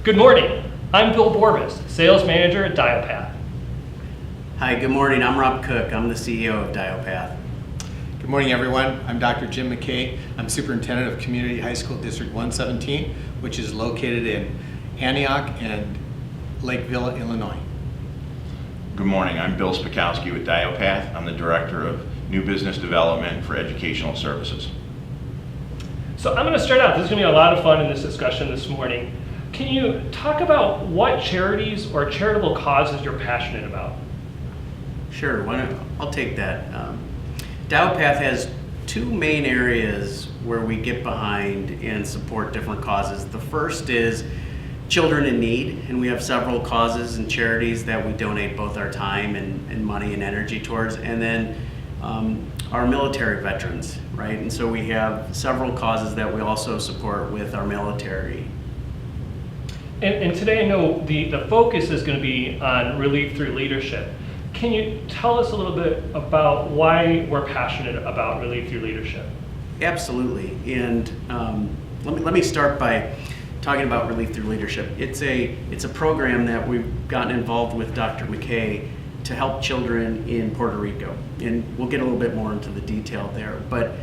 Good morning. I'm Bill Borbas, Sales Manager at DYOPATH. Hi, good morning. I'm Rob Koch. I'm the CEO of DYOPATH. Good morning, everyone. I'm Dr. Jim McKay. I'm Superintendent of Community High School District 117, which is located in Antioch and Lakeville, Illinois. Good morning. I'm Bill Spakowski with DYOPATH. I'm the Director of New Business Development for Educational Services. So I'm going to start out. This is going to be a lot of fun in this discussion this morning. Can you talk about what charities or charitable causes you're passionate about? Sure, I'll take that. DYOPATH has two main areas where we get behind and support different causes. The first is children in need, and we have several causes and charities that we donate both our time and money and energy towards. And then our military veterans, right? And so we have several causes that we also support with our military. And today I know the focus is going to be on relief through leadership. Can you tell us a little bit about why we're passionate about relief through leadership? Absolutely. And let me start by talking about relief through leadership. It's a program that we've gotten involved with Dr. McKay to help children in Puerto Rico. And we'll get a little bit more into the detail there. But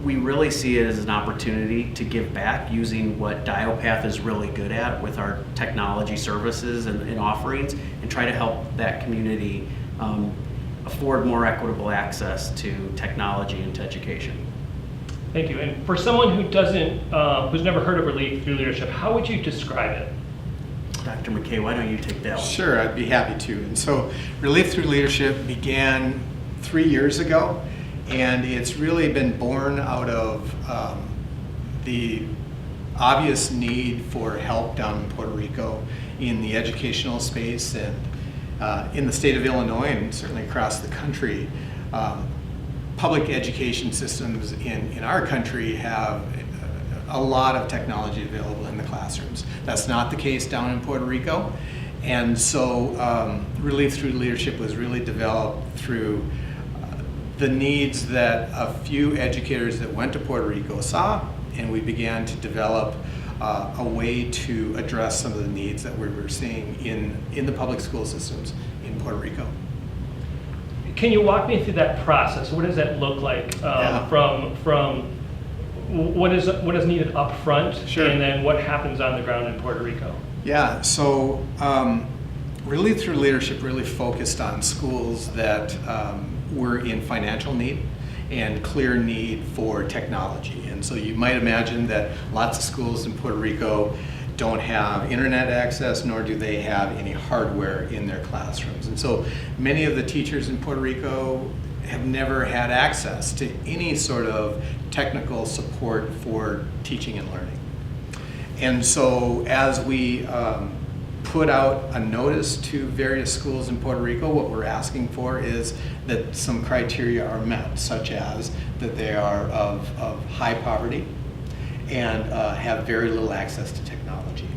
we really see it as an opportunity to give back using what DYOPATH is really good at with our technology services and offerings, and try to help that community afford more equitable access to technology and to education. Thank you. And for someone who who's never heard of relief through leadership, how would you describe it? Dr. McKay, why don't you take that one? Sure, I'd be happy to. And so Relief Through Leadership began 3 years ago, and it's really been born out of the obvious need for help down in Puerto Rico in the educational space, and in the state of Illinois and certainly across the country. Public education systems in our country have a lot of technology available in the classrooms. That's not the case down in Puerto Rico. And so Relief Through Leadership was really developed through the needs that a few educators that went to Puerto Rico saw, and we began to develop a way to address some of the needs that we were seeing in the public school systems in Puerto Rico. Can you walk me through that process? What does that look like from what is needed up front, Sure, and then what happens on the ground in Puerto Rico? Yeah, so Relief Through Leadership really focused on schools that were in financial need and clear need for technology. And so you might imagine that lots of schools in Puerto Rico don't have internet access, nor do they have any hardware in their classrooms. And so many of the teachers in Puerto Rico have never had access to any sort of technical support for teaching and learning. And so as we put out a notice to various schools in Puerto Rico, what we're asking for is that some criteria are met, such as that they are of high poverty and have very little access to technology.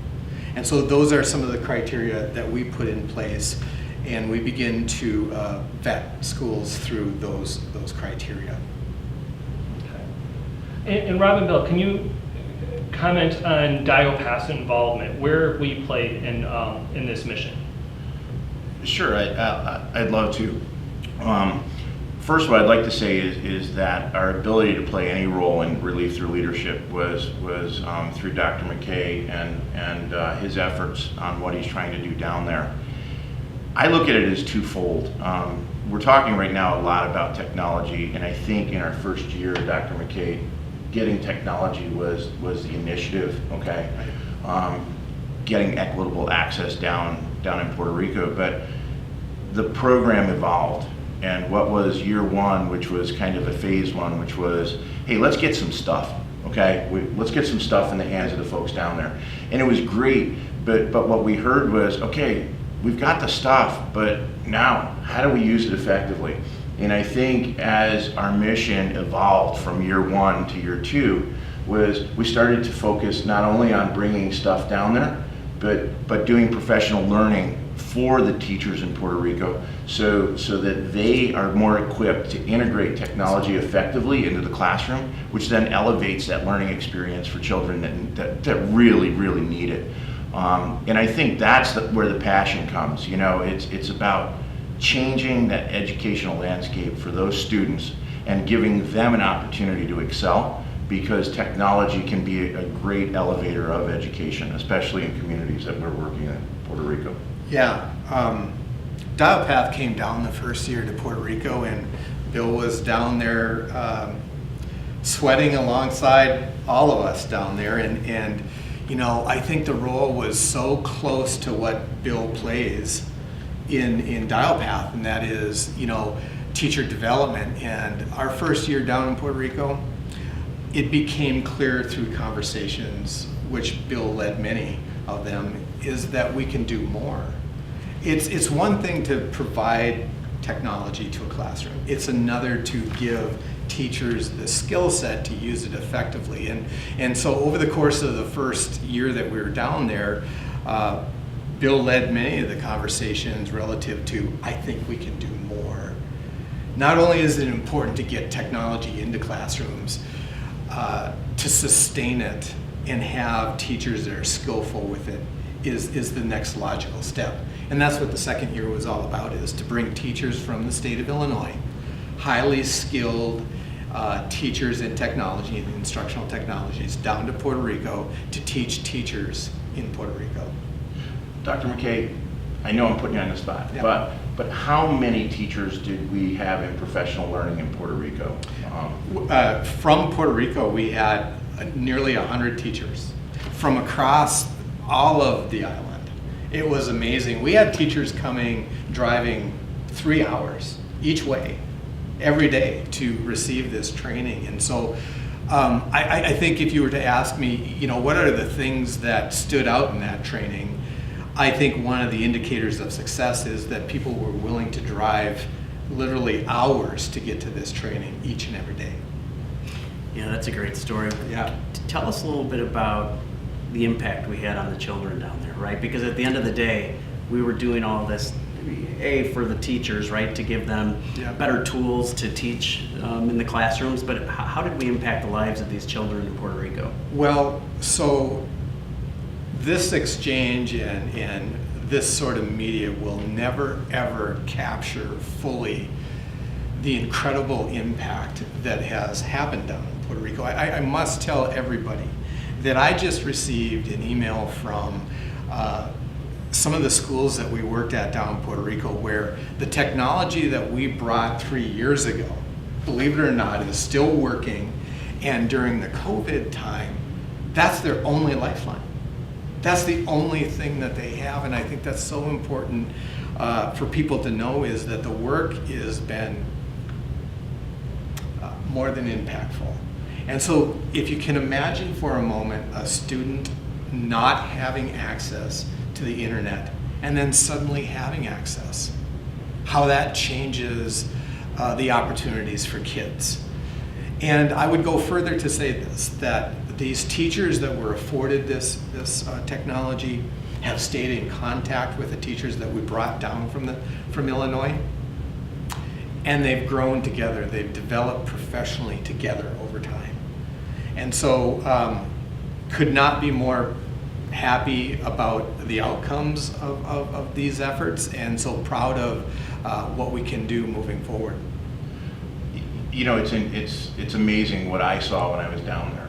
And so those are some of the criteria that we put in place, and we begin to vet schools through those criteria. Okay. And Rob and Bill, can you comment on DYOPATH's involvement? Where have we played in this mission? Sure, I'd love to. First, what I'd like to say is that our ability to play any role in Relief Through Leadership was through Dr. McKay and his efforts on what he's trying to do down there. I look at it as twofold. We're talking right now a lot about technology, and I think in our first year, Dr. McKay, getting technology was the initiative, okay? Getting equitable access down in Puerto Rico, but the program evolved. And what was year one, which was kind of a phase one, which was, hey, let's get some stuff, okay? Let's get some stuff in the hands of the folks down there. And it was great, but what we heard was, okay, we've got the stuff, but now, how do we use it effectively? And I think as our mission evolved from year one to year two, was we started to focus not only on bringing stuff down there, but doing professional learning for the teachers in Puerto Rico, so that they are more equipped to integrate technology effectively into the classroom, which then elevates that learning experience for children that really need it. And I think that's where the passion comes. You know, it's about changing that educational landscape for those students and giving them an opportunity to excel, because technology can be a great elevator of education, especially in communities that we're working in Puerto Rico. Yeah, DYOPATH came down the first year to Puerto Rico, and Bill was down there sweating alongside all of us down there, and you know, I think the role was so close to what Bill plays in DYOPATH, and that is, you know, teacher development. And our first year down in Puerto Rico, it became clear through conversations, which Bill led many of them, is that we can do more. It's one thing to provide technology to a classroom. It's another to give teachers the skill set to use it effectively. And so over the course of the first year that we were down there, Bill led many of the conversations relative to, I think we can do more. Not only is it important to get technology into classrooms, to sustain it and have teachers that are skillful with it is the next logical step. And that's what the second year was all about, is to bring teachers from the state of Illinois, highly skilled teachers in technology and instructional technologies, down to Puerto Rico to teach teachers in Puerto Rico. Dr. McKay, I know I'm putting you on the spot, Yeah. but how many teachers did we have in professional learning in Puerto Rico? From Puerto Rico, we had nearly 100 teachers from across all of the island. It was amazing. We had teachers coming, driving 3 hours each way every day to receive this training. And so I think if you were to ask me, you know, what are the things that stood out in that training, I think one of the indicators of success is that people were willing to drive literally hours to get to this training each and every day. Yeah, that's a great story. Yeah. Tell us a little bit about the impact we had on the children down there, right? Because at the end of the day, we were doing all this, for the teachers, right, to give them better tools to teach in the classrooms, but how did we impact the lives of these children in Puerto Rico? Well, so this exchange and this sort of media will never ever capture fully the incredible impact that has happened down in Puerto Rico. I must tell everybody that I just received an email from some of the schools that we worked at down in Puerto Rico, where the technology that we brought 3 years ago, believe it or not, is still working, and during the COVID time, that's their only lifeline. That's the only thing that they have, and I think that's so important for people to know, is that the work has been more than impactful. And so if you can imagine for a moment a student not having access to the internet and then suddenly having access, how that changes the opportunities for kids. And I would go further to say this, that these teachers that were afforded this technology have stayed in contact with the teachers that we brought down from Illinois, and they've grown together. They've developed professionally together over time. And so could not be more happy about the outcomes of these efforts, and so proud of what we can do moving forward. You know, it's amazing what I saw when I was down there.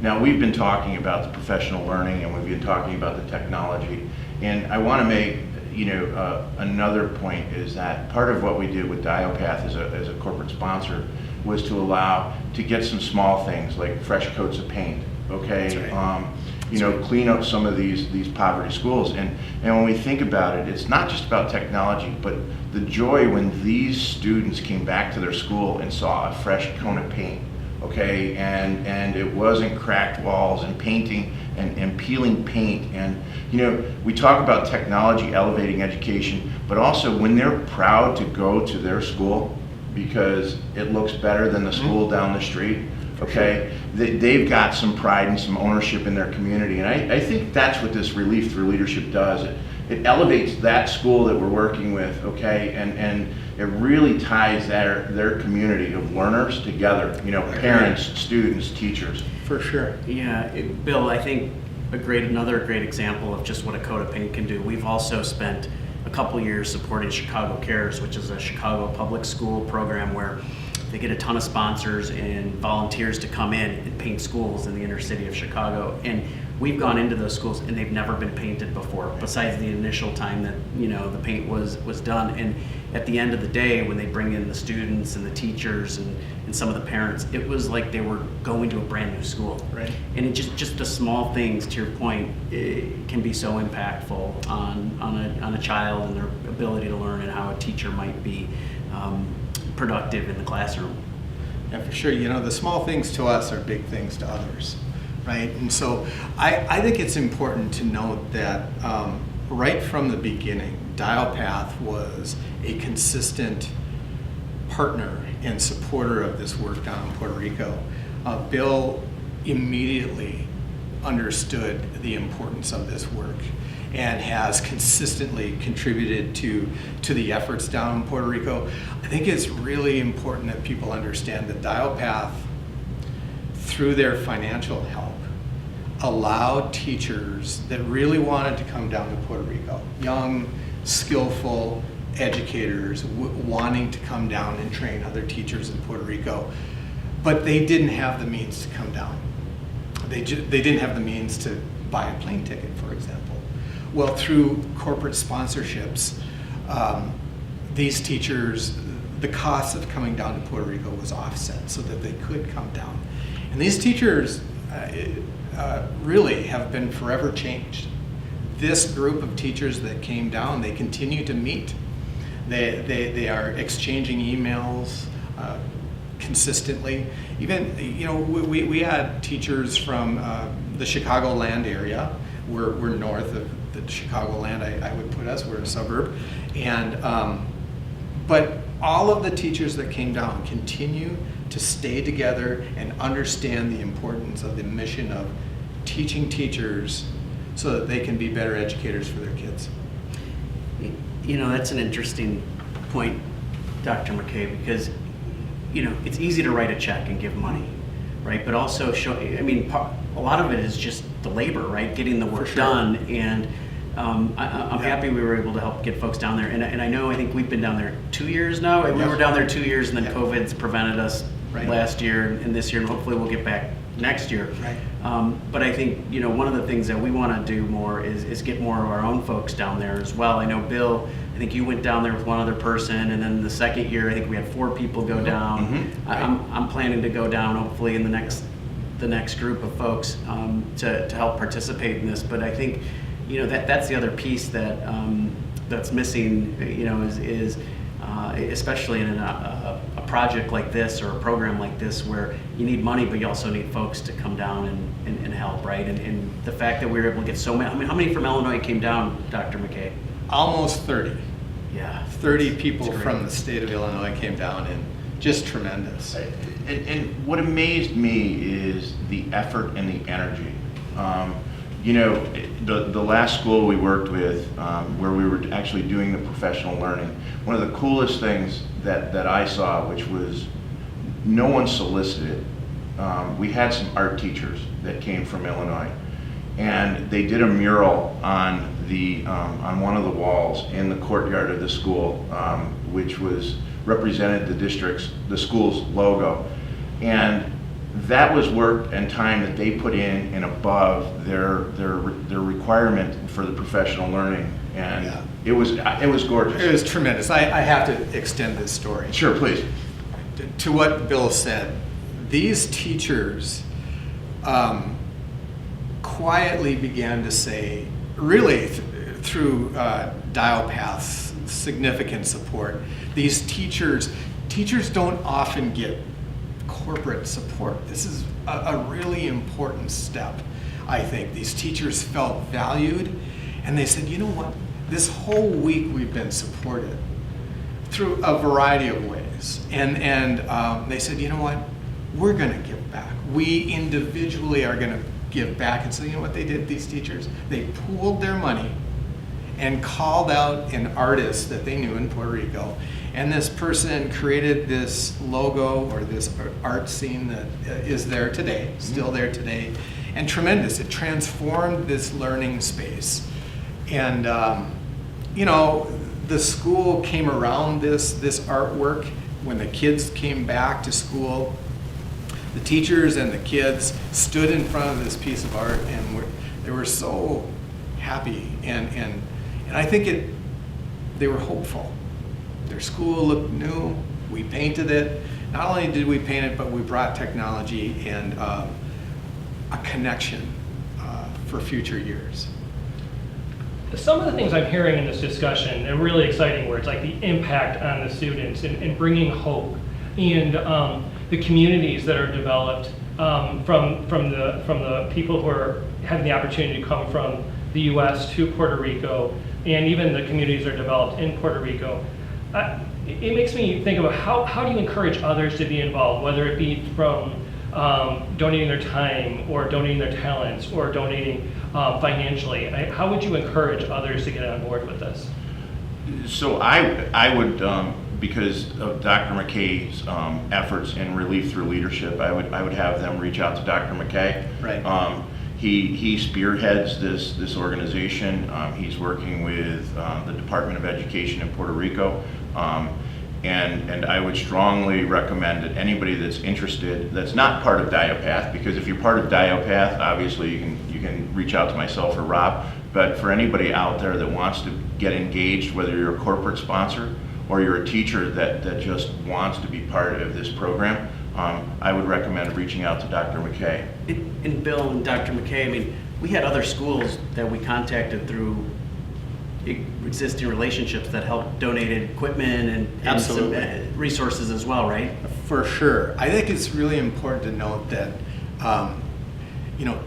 Now, we've been talking about the professional learning, and we've been talking about the technology, and I want to make, you know, another point is that part of what we did with DYOPATH as a corporate sponsor was to allow to get some small things like fresh coats of paint, okay? That's right. You know, clean up some of these poverty schools. And when we think about it, it's not just about technology, but the joy when these students came back to their school and saw a fresh coat of paint, okay? And it wasn't cracked walls and painting and peeling paint. And, you know, we talk about technology elevating education, but also when they're proud to go to their school because it looks better than the school down the street, okay? They've got some pride and some ownership in their community. And I think that's what this Relief Through Leadership does. it elevates that school that we're working with, okay, and it really ties their community of learners together, you know, parents, students, teachers. For sure. Yeah, Bill, I think another great example of just what a coat of paint can do. We've also spent a couple years supporting Chicago Cares, which is a Chicago public school program where they get a ton of sponsors and volunteers to come in and paint schools in the inner city of Chicago. And we've gone into those schools and they've never been painted before, besides the initial time that, you know, the paint was done. And at the end of the day, when they bring in the students and the teachers and some of the parents, it was like they were going to a brand new school. Right. And it just the small things, to your point, it can be so impactful on a child and their ability to learn and how a teacher might be productive in the classroom. Yeah, for sure. You know, the small things to us are big things to others, right? And so I think it's important to note that right from the beginning, DYOPATH was a consistent partner and supporter of this work down in Puerto Rico. Bill immediately understood the importance of this work and has consistently contributed to the efforts down in Puerto Rico. I think it's really important that people understand that DYOPATH, through their financial help, allowed teachers that really wanted to come down to Puerto Rico, young, skillful educators wanting to come down and train other teachers in Puerto Rico, but they didn't have the means to come down. They didn't have the means to buy a plane ticket, for example. Well, through corporate sponsorships, these teachers, the cost of coming down to Puerto Rico was offset so that they could come down. And these teachers really have been forever changed. This group of teachers that came down, they continue to meet. They are exchanging emails consistently. Even, you know, we had teachers from the Chicagoland area. We're north of the Chicagoland, I would put us. We're a suburb. And but all of the teachers that came down continue to stay together and understand the importance of the mission of teaching teachers so that they can be better educators for their kids. You know, that's an interesting point, Dr. McKay, because, you know, it's easy to write a check and give money, right? But also a lot of it is just the labor, right? Getting the work done. And I'm happy we were able to help get folks down there. And I think we've been down there 2 years now. We were down there 2 years, and then COVID's prevented us last year and this year, and hopefully we'll get back next year. Right. But I think, you know, one of the things that we want to do more is get more of our own folks down there as well. I know, Bill, I think you went down there with one other person, and then the second year I think we had 4 people go down. Mm-hmm. I'm planning to go down hopefully in the next group of folks to help participate in this. But I think, you know, that's the other piece that's missing, you know, is especially in a project like this or a program like this where you need money, but you also need folks to come down and help, right? And the fact that we were able to get so many, I mean, how many from Illinois came down, Dr. McKay? Almost 30. Yeah. 30 people from the state of Illinois came down, and just tremendous. And what amazed me is the effort and the energy. You know, the last school we worked with, where we were actually doing the professional learning, one of the coolest things that I saw, which was no one solicited, we had some art teachers that came from Illinois, and they did a mural on one of the walls in the courtyard of the school, which represented the school's logo. And that was work and time that they put in and above their requirement for the professional learning, and it was gorgeous. It was tremendous. I have to extend this story. Sure, please. To what Bill said, these teachers quietly began to say, really through DYOPATH's significant support, these teachers don't often get corporate support. This is a really important step, I think. These teachers felt valued, and they said, you know what, this whole week we've been supported through a variety of ways. And they said, you know what, we're gonna give back. We individually are gonna give back. And so you know what they did, these teachers? They pooled their money and called out an artist that they knew in Puerto Rico. And this person created this logo or this art scene that is there today, still there today, and tremendous. It transformed this learning space. And, the school came around this artwork. When the kids came back to school, the teachers and the kids stood in front of this piece of art, and they were so happy. And I think they were hopeful. Their school looked new. We painted it. Not only did we paint it, but we brought technology and a connection for future years. Some of the things I'm hearing in this discussion are really exciting words, like the impact on the students and bringing hope, and the communities that are developed from the people who are having the opportunity to come from the U.S. to Puerto Rico, and even the communities that are developed in Puerto Rico. It makes me think about how do you encourage others to be involved, whether it be from donating their time or donating their talents or donating financially. How would you encourage others to get on board with this? So I would, because of Dr. McKay's efforts in Relief Through Leadership, I would have them reach out to Dr. McKay. Right. He spearheads this organization. He's working with the Department of Education in Puerto Rico. And I would strongly recommend that anybody that's interested, that's not part of DYOPATH, because if you're part of DYOPATH, obviously you can reach out to myself or Rob. But for anybody out there that wants to get engaged, whether you're a corporate sponsor or you're a teacher that just wants to be part of this program, I would recommend reaching out to Dr. McKay. And Bill and Dr. McKay, I mean, we had other schools that we contacted through existing relationships that helped donated equipment and some resources as well, right? For sure. I think it's really important to note that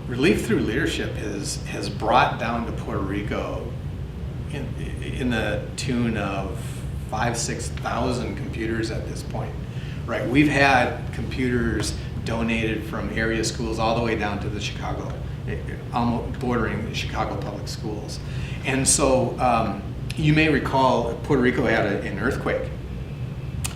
Relief Through Leadership has brought down to Puerto Rico in the tune of 5,000-6,000 computers at this point, right? We've had computers donated from area schools all the way down to the Chicago, almost bordering the Chicago public schools. And so you may recall Puerto Rico had an earthquake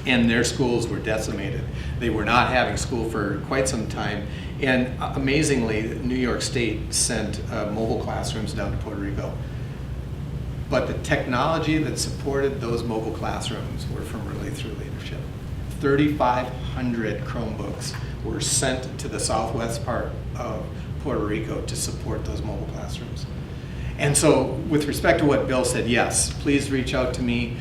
and their schools were decimated. They were not having school for quite some time. And amazingly, New York State sent mobile classrooms down to Puerto Rico. But the technology that supported those mobile classrooms were from Relief Through Leadership. 3,500 Chromebooks were sent to the southwest part of Puerto Rico to support those mobile classrooms. And so with respect to what Bill said, yes, please reach out to me.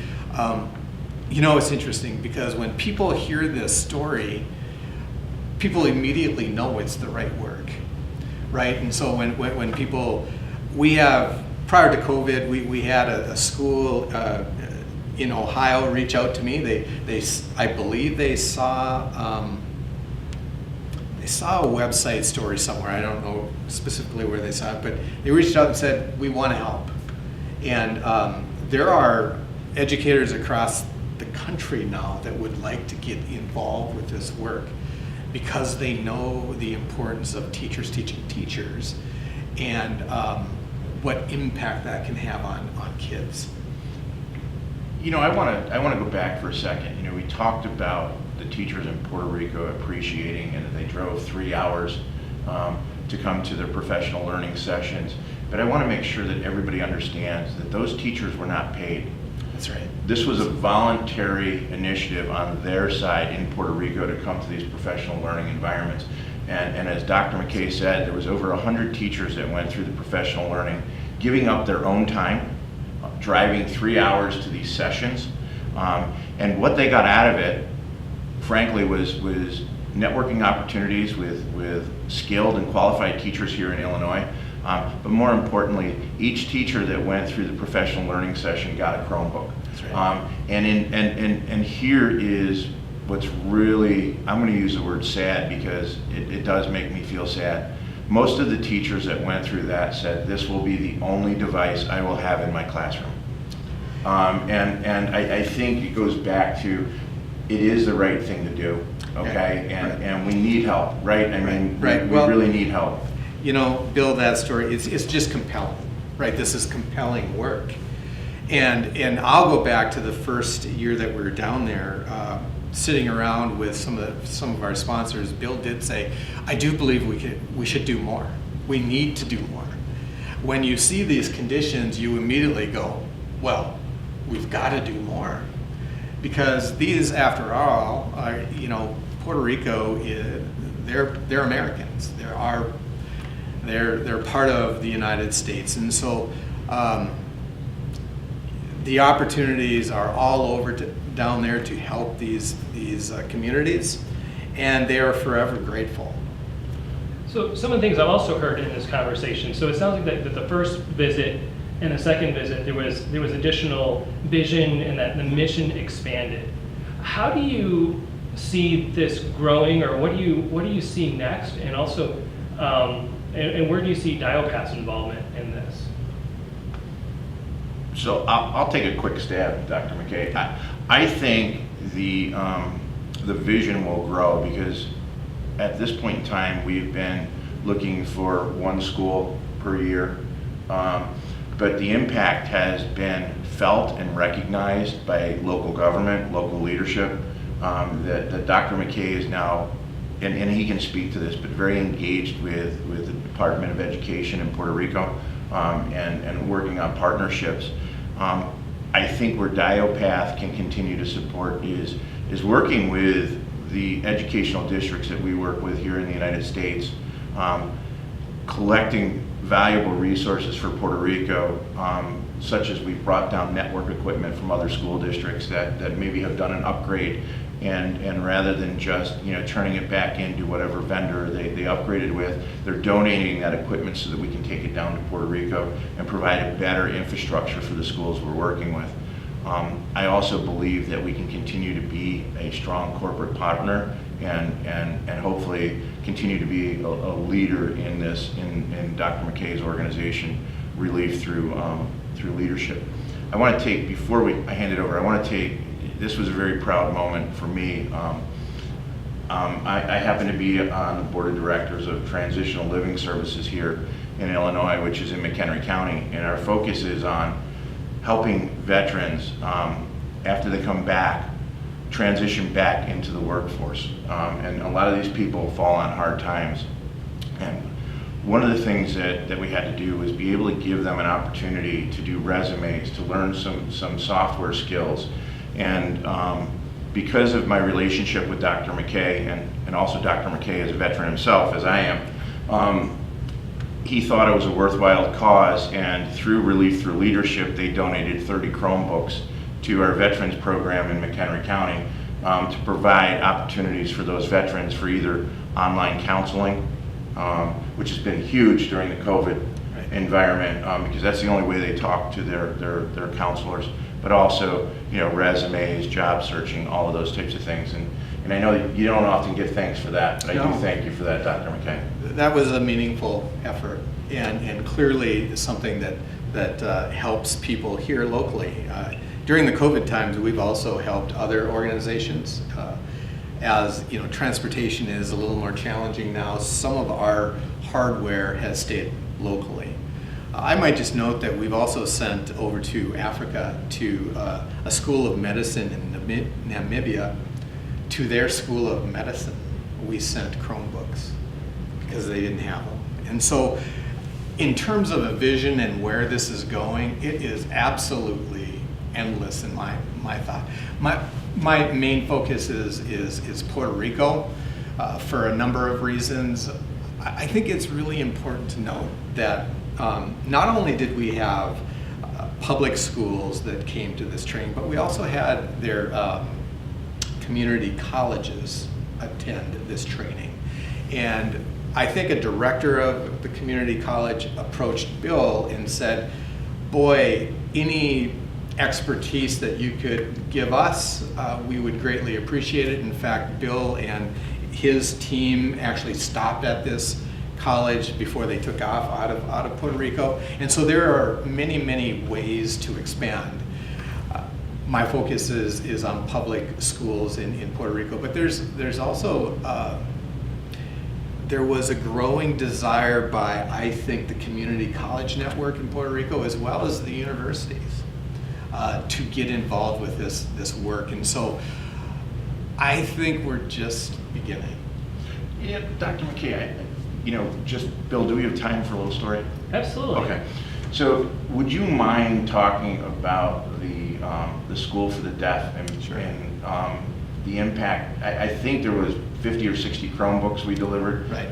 It's interesting because when people hear this story, people immediately know it's the right work, right? And so when people, prior to COVID, we had a school in Ohio reach out to me. I believe they saw a website story somewhere. I don't know specifically where they saw it, but they reached out and said, we want to help. And there are educators across the country now that would like to get involved with this work because they know the importance of teachers teaching teachers and what impact that can have on kids. I want to go back for a second. We talked about the teachers in Puerto Rico appreciating and they drove 3 hours to come to their professional learning sessions. But I want to make sure that everybody understands that those teachers were not paid. That's right. This was a voluntary initiative on their side in Puerto Rico to come to these professional learning environments. And as Dr. McKay said, there was over 100 teachers that went through the professional learning, giving up their own time, driving 3 hours to these sessions. And what they got out of it, frankly, was networking opportunities with skilled and qualified teachers here in Illinois. But more importantly, each teacher that went through the professional learning session got a Chromebook. That's right. And here is what's really, I'm going to use the word sad because it does make me feel sad. Most of the teachers that went through that said, this will be the only device I will have in my classroom. And I think it goes back to, it is the right thing to do, okay? Yeah, and we need help, right? I mean, right. We really need help. Bill, that story, it's just compelling, right? This is compelling work. And I'll go back to the first year that we were down there, sitting around with some of our sponsors. Bill did say, "I do believe we should do more. We need to do more." When you see these conditions, you immediately go, "Well, we've got to do more," because these, after all, are, Puerto Rico they're Americans. They're part of the United States, and so. The opportunities are all over down there to help these communities, and they are forever grateful. So some of the things I've also heard in this conversation, so it sounds like that the first visit and the second visit, there was additional vision and that the mission expanded. How do you see this growing, or what do you see next, and also, and where do you see DYOPATH's involvement in this? So I'll take a quick stab, Dr. McKay. I think the vision will grow because at this point in time we've been looking for one school per year, but the impact has been felt and recognized by local government, local leadership. That Dr. McKay is now, and he can speak to this, but very engaged with the Department of Education in Puerto Rico. And working on partnerships. I think where DYOPATH can continue to support is working with the educational districts that we work with here in the United States, collecting valuable resources for Puerto Rico, such as we've brought down network equipment from other school districts that maybe have done an upgrade, and rather than just turning it back into whatever vendor they upgraded with, they're donating that equipment so that we can take it down to Puerto Rico and provide a better infrastructure for the schools we're working with. I also believe that we can continue to be a strong corporate partner and hopefully continue to be a leader in this, in Dr. McKay's organization, Relief Through Leadership. I want to take, before I hand it over, this was a very proud moment for me. I happen to be on the board of directors of Transitional Living Services here in Illinois, which is in McHenry County, and our focus is on helping veterans, after they come back, transition back into the workforce. And a lot of these people fall on hard times. And one of the things that we had to do was be able to give them an opportunity to do resumes, to learn some software skills. And because of my relationship with Dr. McKay, and also Dr. McKay is a veteran himself, as I am, he thought it was a worthwhile cause, and through Relief Through Leadership, they donated 30 Chromebooks to our veterans program in McHenry County to provide opportunities for those veterans for either online counseling, which has been huge during the COVID environment, because that's the only way they talk to their counselors, but also resumes, job searching, all of those types of things. And I know you don't often get thanks for that, but I do thank you for that, Dr. McKay. That was a meaningful effort, and clearly something that helps people here locally. During the COVID times, we've also helped other organizations. As transportation is a little more challenging now, some of our hardware has stayed locally. I might just note that we've also sent over to Africa to a school of medicine in Namibia. To their school of medicine, we sent Chromebooks because they didn't have them. And so in terms of a vision and where this is going, it is absolutely endless in my thought. My main focus is Puerto Rico for a number of reasons. I think it's really important to note that not only did we have public schools that came to this training, but we also had their community colleges attend this training. And I think a director of the community college approached Bill and said, boy, any expertise that you could give us, we would greatly appreciate it. In fact, Bill and his team actually stopped at this college before they took off out of Puerto Rico. And so there are many, many ways to expand. My focus is on public schools in Puerto Rico, but there's also there was a growing desire by, I think, the community college network in Puerto Rico, as well as the universities, to get involved with this work. And so I think we're just beginning. Yeah, Dr. McKay, just, Bill, do we have time for a little story? Absolutely. Okay. So would you mind talking about the School for the Deaf and, Sure. and the impact? I think there was 50 or 60 Chromebooks we delivered. Right.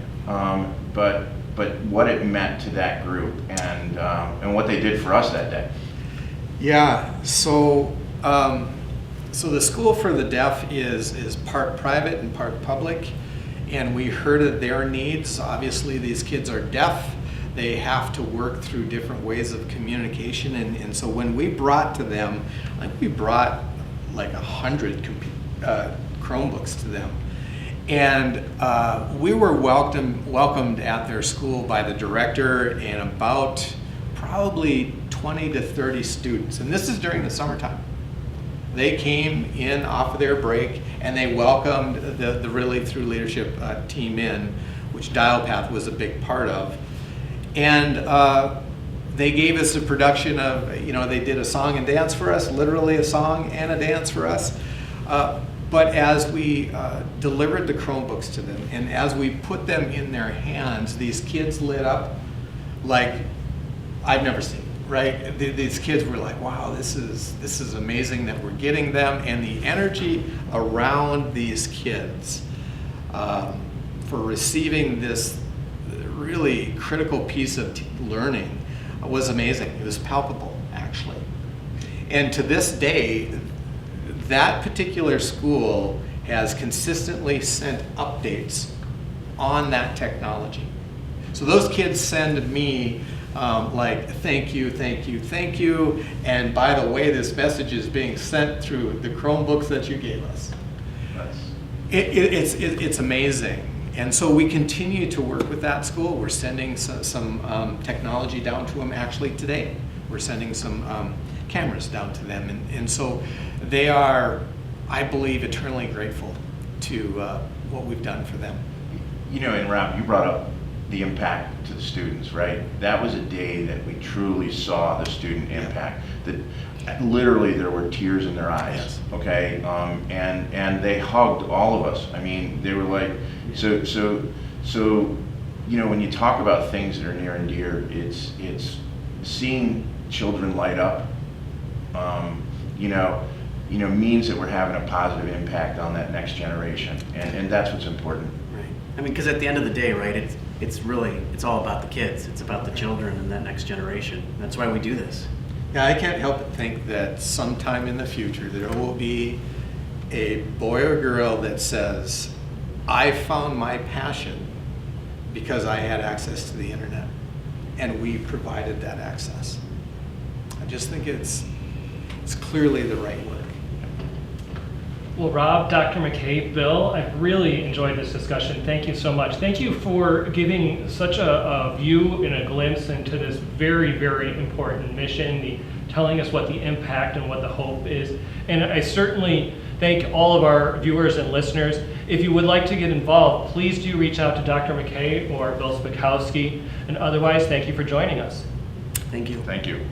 But what it meant to that group and what they did for us that day. Yeah, so the School for the Deaf is part private and part public, and we heard of their needs. Obviously, these kids are deaf. They have to work through different ways of communication, and so when we brought to them, I think we brought like 100 Chromebooks to them. And we were welcomed at their school by the director and about probably 20 to 30 students. And this is during the summertime. They came in off of their break and they welcomed the Really Through Leadership team in, which DYOPATH was a big part of. And they gave us a production of, they did a song and dance for us, literally a song and a dance for us. But as we delivered the Chromebooks to them and as we put them in their hands, these kids lit up like I've never seen, right? These kids were like, wow, this is amazing that we're getting them. And the energy around these kids for receiving this really critical piece of learning was amazing. It was palpable, actually. And to this day, that particular school has consistently sent updates on that technology. So those kids send me like, thank you, thank you, thank you, and by the way, this message is being sent through the Chromebooks that you gave us. It's amazing. And so we continue to work with that school. We're sending some technology down to them actually today. We're sending some cameras down to them. And so they are, I believe, eternally grateful to what we've done for them. And Rob, you brought up the impact to the students, right? That was a day that we truly saw the student impact. That literally there were tears in their eyes. Yes. Okay, and they hugged all of us. I mean, they were like, so when you talk about things that are near and dear, it's seeing children light up. Means that we're having a positive impact on that next generation, and that's what's important. Right. I mean, because at the end of the day, right, it's all about the kids. It's about the children and that next generation. That's why we do this. Yeah, I can't help but think that sometime in the future there will be a boy or girl that says, I found my passion because I had access to the internet, and we provided that access. I just think it's clearly the right work. Well, Rob, Dr. McKay, Bill, I've really enjoyed this discussion. Thank you so much. Thank you for giving such a view and a glimpse into this very, very important mission, telling us what the impact and what the hope is. And I certainly thank all of our viewers and listeners. If you would like to get involved, please do reach out to Dr. McKay or Bill Spakowski. And otherwise, thank you for joining us. Thank you. Thank you.